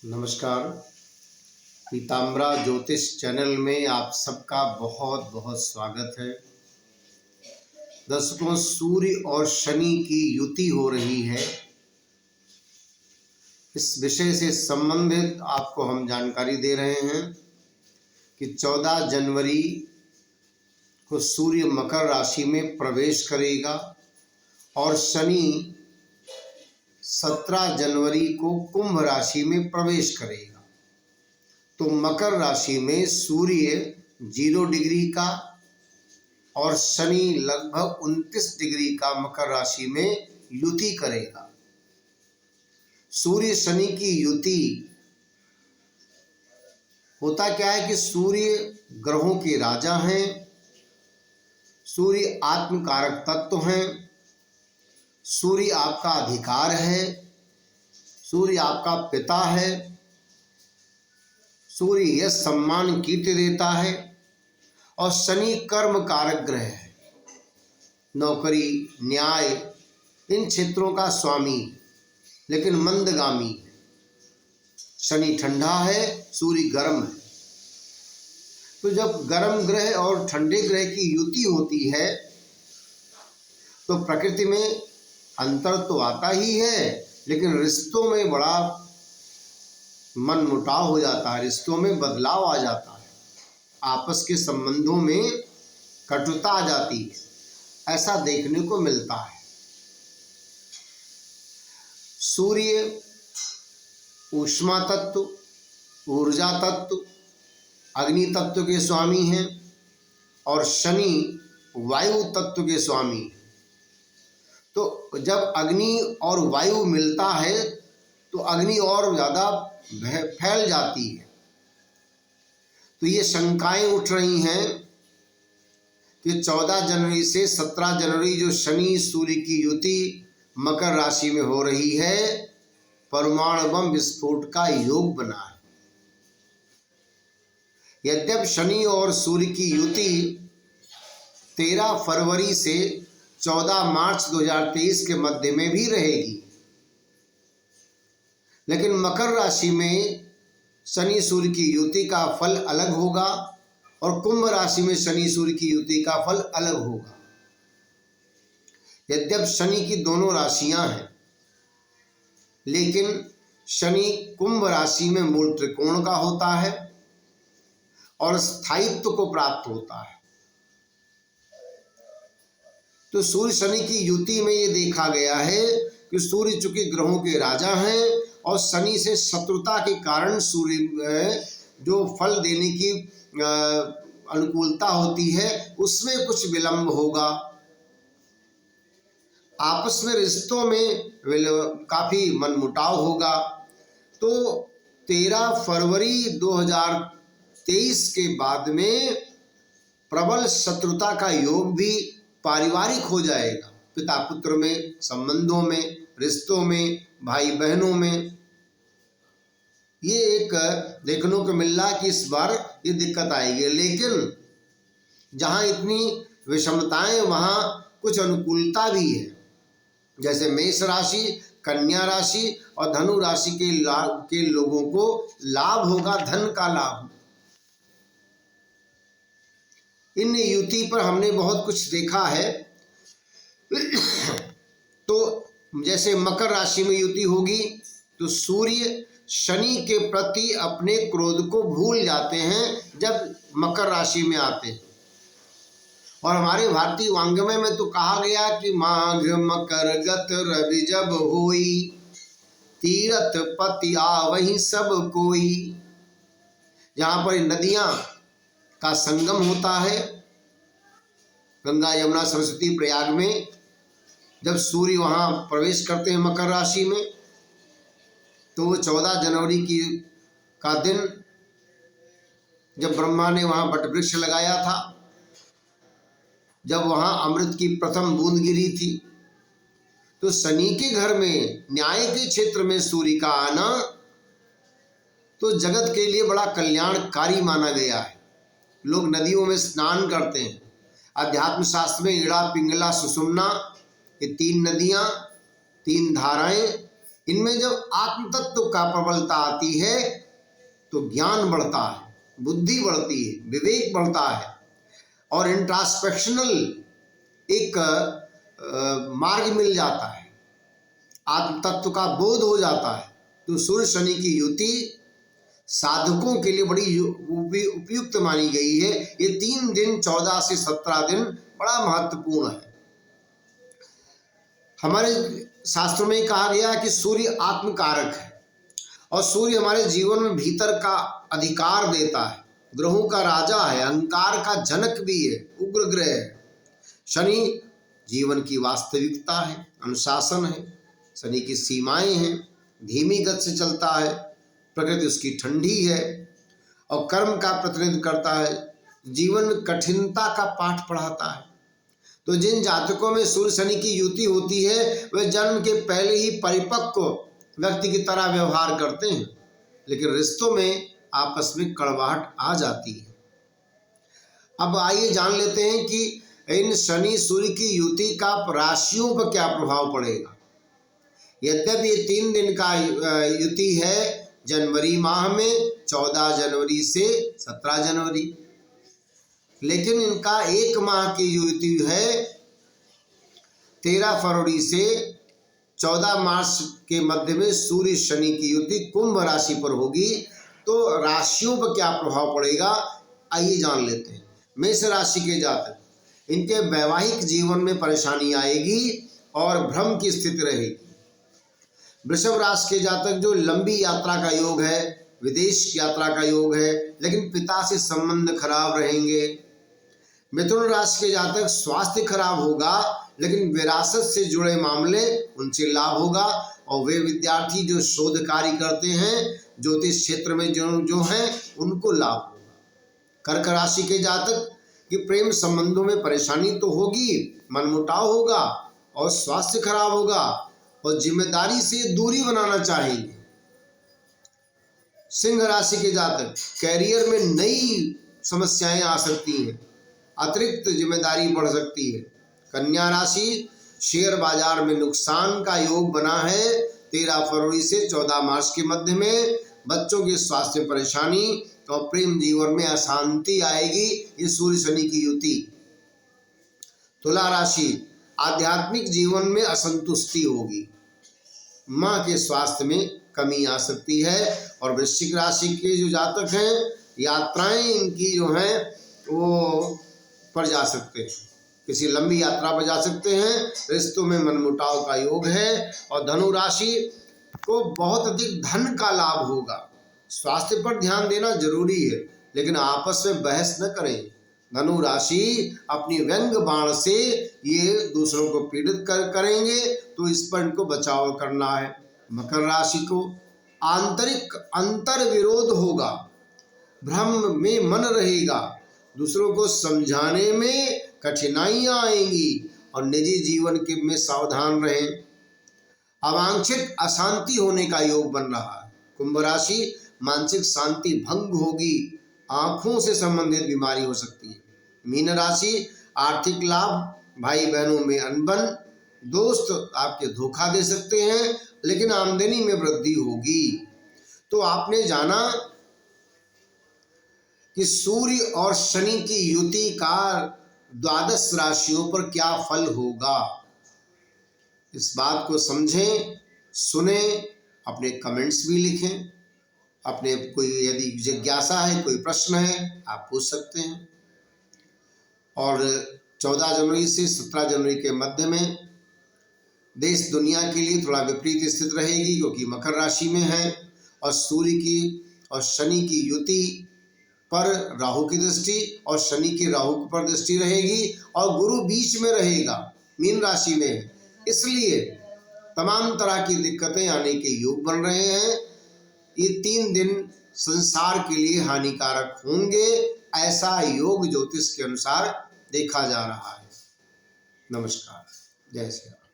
नमस्कार। पीताम्बरा ज्योतिष चैनल में आप सबका बहुत बहुत स्वागत है। दर्शकों, सूर्य और शनि की युति हो रही है। इस विषय से संबंधित आपको हम जानकारी दे रहे हैं कि 14 जनवरी को सूर्य मकर राशि में प्रवेश करेगा और शनि 17 जनवरी को कुंभ राशि में प्रवेश करेगा। तो मकर राशि में सूर्य 0 डिग्री का और शनि लगभग 29 डिग्री का मकर राशि में युति करेगा। सूर्य शनि की युति होता क्या है कि सूर्य ग्रहों के राजा हैं, सूर्य आत्मकारक तत्व हैं, सूर्य आपका अधिकार है, सूर्य आपका पिता है, सूर्य यश सम्मान कीर्ति देता है और शनि कर्म कारक ग्रह है। नौकरी, न्याय, इन क्षेत्रों का स्वामी, लेकिन मंदगामी है। शनि ठंडा है, सूर्य गर्म है। तो जब गर्म ग्रह और ठंडे ग्रह की युति होती है तो प्रकृति में अंतर तो आता ही है, लेकिन रिश्तों में बड़ा मनमुटाव हो जाता है, रिश्तों में बदलाव आ जाता है, आपस के संबंधों में कटुता आ जाती है। ऐसा देखने को मिलता है। सूर्य ऊष्मा तत्व, ऊर्जा तत्व, अग्नि तत्व के स्वामी हैं और शनि वायु तत्व के स्वामी हैं। तो जब अग्नि और वायु मिलता है तो अग्नि और ज़्यादा फैल जाती है। तो ये शंकाएं उठ रही हैं कि 14 जनवरी से 17 जनवरी जो शनि सूर्य की युति मकर राशि में हो रही है, परमाणु बम विस्फोट का योग बना है। यद्यपि शनि और सूर्य की युति 13 फरवरी से 14 मार्च 2023 के मध्य में भी रहेगी, लेकिन मकर राशि में शनि सूर्य की युति का फल अलग होगा और कुंभ राशि में शनि सूर्य की युति का फल अलग होगा। यद्यपि शनि की दोनों राशियां हैं, लेकिन शनि कुंभ राशि में मूल त्रिकोण का होता है और स्थायित्व को प्राप्त होता है। तो सूर्य शनि की युति में ये देखा गया है कि सूर्य चूंकि ग्रहों के राजा हैं और शनि से शत्रुता के कारण सूर्य जो फल देने की अनुकूलता होती है उसमें कुछ विलंब होगा। आपस में रिश्तों में काफी मनमुटाव होगा। तो 13 फरवरी 2023 के बाद में प्रबल शत्रुता का योग भी पारिवारिक हो जाएगा। पिता पुत्र में, संबंधों में, रिश्तों में, भाई बहनों में। ये एक देखने को मिल रहा कि इस बार ये दिक्कत आएगी, लेकिन जहाँ इतनी विषमताएं वहाँ कुछ अनुकूलता भी है। जैसे मेष राशि, कन्या राशि और धनु राशि के लोगों को लाभ होगा, धन का लाभ। इन युति पर हमने बहुत कुछ देखा है। तो जैसे मकर राशि में युति होगी तो सूर्य शनि के प्रति अपने क्रोध को भूल जाते हैं जब मकर राशि में आते हैं। और हमारे भारतीय वांग्मय में तो कहा गया कि माघ मकर गत रवि जब होई, तीरथ पति आवहि सब कोई। जहाँ पर नदियाँ का संगम होता है, गंगा यमुना सरस्वती प्रयाग में, जब सूर्य वहाँ प्रवेश करते हैं मकर राशि में, तो वो 14 जनवरी का दिन जब ब्रह्मा ने वहाँ वट वृक्ष लगाया था, जब वहाँ अमृत की प्रथम बूंद गिरी थी, तो शनि के घर में न्याय के क्षेत्र में सूर्य का आना तो जगत के लिए बड़ा कल्याणकारी माना गया है। लोग नदियों में स्नान करते हैं। अध्यात्म शास्त्र में इड़ा, पिंगला, सुषुम्ना, ये 3 नदियाँ, 3 धाराएं इनमें जब आत्म तत्व का प्रबलता आती है तो ज्ञान बढ़ता है, बुद्धि बढ़ती है, विवेक बढ़ता है और इंट्रास्पेक्शनल एक मार्ग मिल जाता है, आत्म तत्व का बोध हो जाता है। तो सूर्य शनि की युति साधकों के लिए बड़ी उपयुक्त मानी गई है। ये 3 दिन 14 से 17 दिन बड़ा महत्वपूर्ण है। हमारे शास्त्रों में कहा गया कि सूर्य आत्मकारक है और सूर्य हमारे जीवन में भीतर का अधिकार देता है, ग्रहों का राजा है, अहंकार का जनक भी है, उग्र ग्रह है। शनि जीवन की वास्तविकता है, अनुशासन है, शनि की सीमाएं हैं, धीमी गति से चलता है, प्रकृति उसकी ठंडी है और कर्म का प्रतिनिधित्व करता है, जीवन में कठिनता का पाठ पढ़ाता है। तो जिन जातकों में सूर्य शनि की युति होती है वे जन्म के पहले ही परिपक्व व्यक्ति की तरह व्यवहार करते हैं, लेकिन रिश्तों में आपस में कड़वाहट आ जाती है। अब आइए जान लेते हैं कि इन शनि सूर्य की युति का राशियों पर क्या प्रभाव पड़ेगा। यद्यपि ये 3 दिन का युति है जनवरी माह में 14 जनवरी से 17 जनवरी, लेकिन इनका 1 माह की युति है 13 फरवरी से 14 मार्च के मध्य में सूर्य शनि की युति कुंभ राशि पर होगी। तो राशियों पर क्या प्रभाव पड़ेगा आइए जान लेते हैं। मेष राशि के जातक, इनके वैवाहिक जीवन में परेशानी आएगी और भ्रम की स्थिति रहेगी। वृषभ राशि के जातक, जो लंबी यात्रा का योग है, विदेश यात्रा का योग है, लेकिन पिता से संबंध खराब रहेंगे। मिथुन राशि के जातक, स्वास्थ्य खराब होगा लेकिन विरासत से जुड़े मामले उनसे लाभ होगा और वे विद्यार्थी जो शोध कार्य करते हैं ज्योतिष क्षेत्र में जो हैं उनको लाभ होगा। कर्क राशि के जातक कि प्रेम संबंधों में परेशानी तो होगी, मनमुटाव होगा और स्वास्थ्य खराब होगा और जिम्मेदारी से दूरी बनाना चाहेंगे। सिंह राशि के जातक, कैरियर में नई समस्याएं आ सकती हैं, अतिरिक्त जिम्मेदारी बढ़ सकती है। कन्या राशि, शेयर बाजार में नुकसान का योग बना है 13 फरवरी से 14 मार्च के मध्य में। बच्चों के स्वास्थ्य में परेशानी और प्रेम जीवन में अशांति आएगी, ये सूर्य शनि की युति। तुला राशि, आध्यात्मिक जीवन में असंतुष्टि होगी, माँ के स्वास्थ्य में कमी आ सकती है। और वृश्चिक राशि के जो जातक हैं, यात्राएं इनकी जो हैं वो पर जा सकते हैं, किसी लंबी यात्रा पर जा सकते हैं। रिश्तों में मनमुटाव का योग है। और धनु राशि को बहुत अधिक धन का लाभ होगा। स्वास्थ्य पर ध्यान देना जरूरी है, लेकिन आपस में बहस न करें। धनु राशि अपनी व्यंग बाण से ये दूसरों को पीड़ित करेंगे, तो इस पर इनको बचाव करना है। मकर राशि को आंतरिक अंतर विरोध होगा, भ्रम में मन रहेगा, दूसरों को समझाने में कठिनाइयां आएंगी और निजी जीवन के में सावधान रहें। अवांछित अशांति होने का योग बन रहा है। कुंभ राशि, मानसिक शांति भंग होगी, आंखों से संबंधित बीमारी हो सकती है। मीन राशि, आर्थिक लाभ, भाई बहनों में अनबन, दोस्त आपके धोखा दे सकते हैं, लेकिन आमदनी में वृद्धि होगी। तो आपने जाना कि सूर्य और शनि की युति का 12 राशियों पर क्या फल होगा। इस बात को समझें, सुने, अपने कमेंट्स भी लिखें। अपने कोई यदि जिज्ञासा है, कोई प्रश्न है, आप पूछ सकते हैं। और 14 जनवरी से 17 जनवरी के मध्य में देश दुनिया के लिए थोड़ा विपरीत स्थिति रहेगी, क्योंकि मकर राशि में है और सूर्य की और शनि की युति पर राहु की दृष्टि और शनि की राहु पर दृष्टि रहेगी और गुरु बीच में रहेगा, मीन राशि में है। इसलिए तमाम तरह की दिक्कतें आने के योग बन रहे हैं। ये 3 दिन संसार के लिए हानिकारक होंगे, ऐसा योग ज्योतिष के अनुसार देखा जा रहा है। नमस्कार, जय श्री राम।